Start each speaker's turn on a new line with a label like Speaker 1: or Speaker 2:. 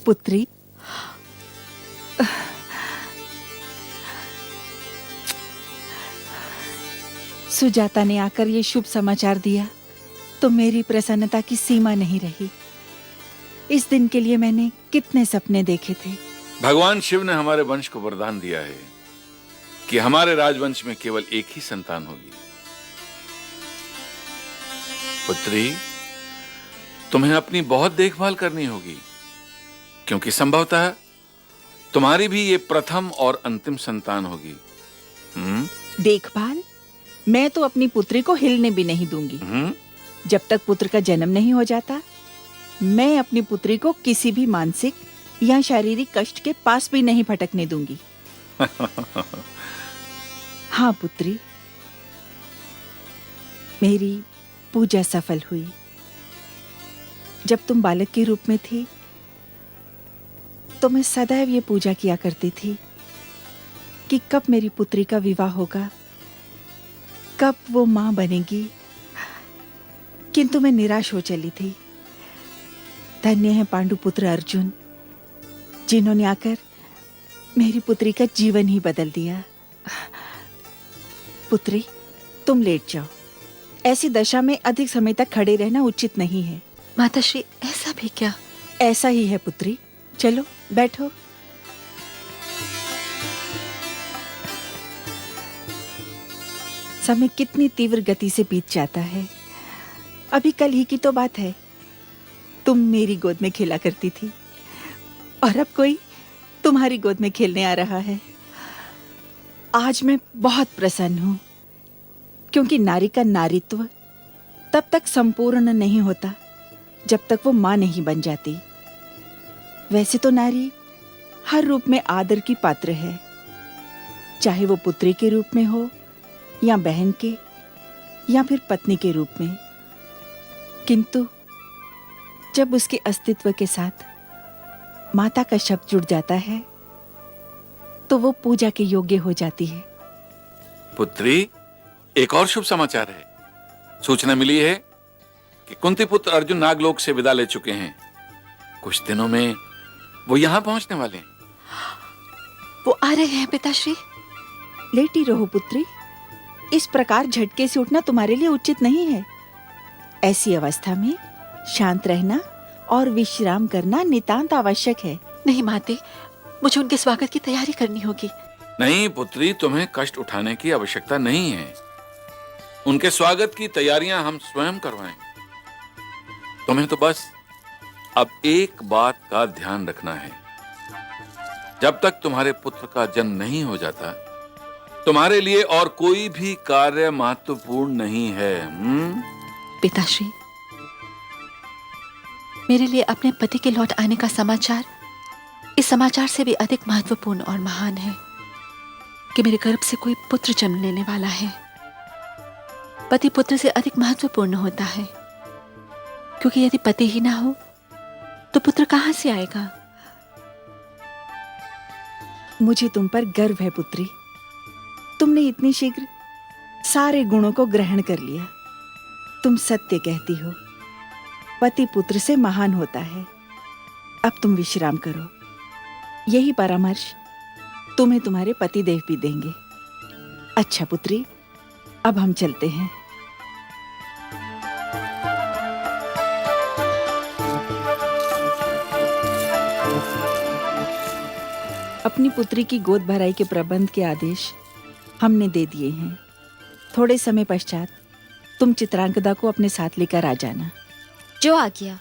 Speaker 1: पुत्री, सुजाता ने आकर ये शुभ समाचार दिया तो मेरी प्रसन्नता की सीमा नहीं रही। इस दिन के लिए मैंने कितने सपने देखे थे।
Speaker 2: भगवान शिव ने हमारे वंश को वरदान दिया है कि हमारे राजवंश में केवल एक ही संतान होगी। पुत्री, तुम्हें अपनी बहुत देखभाल करनी होगी, क्योंकि संभवतः तुम्हारी भी ये प्रथम और अंतिम संतान होगी।
Speaker 1: देखभाल? मैं तो अपनी पुत्री को हिलने भी नहीं दूंगी। जब तक पुत्र का जन्म नहीं हो जाता, मैं अपनी पुत्री को किसी भी मानसिक या शारीरिक कष्ट के पास भी नहीं भटकने दूंगी। हाँ पुत्री, मेरी पूजा सफल हुई। जब तुम बालक के रूप में थी तो मैं सदैव ये पूजा किया करती थी कि कब मेरी पुत्री का विवाह होगा, कब वो मां बनेगी। किंतु मैं निराश हो चली थी। धन्य है पांडुपुत्र अर्जुन, जिन्होंने आकर मेरी पुत्री का जीवन ही बदल दिया। पुत्री, तुम लेट जाओ। ऐसी दशा में अधिक समय तक खड़े रहना उचित नहीं है।
Speaker 3: माताश्री, ऐसा भी क्या?
Speaker 1: ऐसा ही है पुत्री। चलो बैठो। समय कितनी तीव्र गति से बीत जाता है। अभी कल ही की तो बात है, तुम मेरी गोद में खेला करती थी और अब कोई तुम्हारी गोद में खेलने आ रहा है। आज मैं बहुत प्रसन्न हूं, क्योंकि नारी का नारीत्व तब तक संपूर्ण नहीं होता जब तक वो मां नहीं बन जाती। वैसे तो नारी हर रूप में आदर की पात्र है, चाहे वो पुत्री के रूप में हो या बहन के या फिर पत्नी के रूप में। किंतु जब उसके अस्तित्व के साथ माता का शब्द जुड़ जाता है तो वो पूजा के योग्य हो जाती है।
Speaker 2: पुत्री, एक और शुभ समाचार है। सूचना मिली है कि कुंती पुत्र अर्जुन नागलोक से विदा ले चुके हैं। कुछ दिनों में वो यहां पहुंचने वाले हैं।
Speaker 3: वो आ रहे हैं पिताश्री।
Speaker 1: लेटी रहो पुत्री। इस प्रकार झटके से उठना तुम्हारे लिए उचित नहीं है। ऐसी अवस्था में शांत रहना और विश्राम करना नितांत आवश्यक है।
Speaker 3: नहीं माते, मुझे उनके स्वागत की तैयारी करनी होगी।
Speaker 2: नहीं पुत्री, तुम्हें कष्ट उठाने की आवश्यकता नहीं है। उनके स्वागत की तैयारियां हम स्वयं करवाएं। तुम्हें तो बस अब एक बात का ध्यान रखना है। जब तक तुम्हारे पुत्र का जन्म नहीं हो जाता, तुम्हारे लिए और कोई भी कार्य महत्वपूर्ण नहीं है।
Speaker 3: पिताश्री, मेरे लिए अपने पति के लौट आने का समाचार इस समाचार से भी अधिक महत्वपूर्ण और महान है कि मेरे गर्भ से कोई पुत्र जन्म लेने वाला है। पति पुत्र से अधिक महत्वपूर्ण होता है, क्योंकि यदि पति ही ना हो तो पुत्र कहां से आएगा।
Speaker 1: मुझे तुम पर गर्व है पुत्री। तुमने इतनी शीघ्र सारे गुणों को ग्रहण कर लिया। तुम सत्य कहती हो, पति पुत्र से महान होता है। अब तुम विश्राम करो। यही परामर्श तुम्हें तुम्हारे पति देव भी देंगे। अच्छा पुत्री, अब हम चलते हैं। अपनी पुत्री की गोद भराई के प्रबंध के आदेश हमने दे दिए हैं। थोड़े समय पश्चात तुम चित्रांगदा को अपने साथ लेकर आ जाना।
Speaker 4: जो आ गया।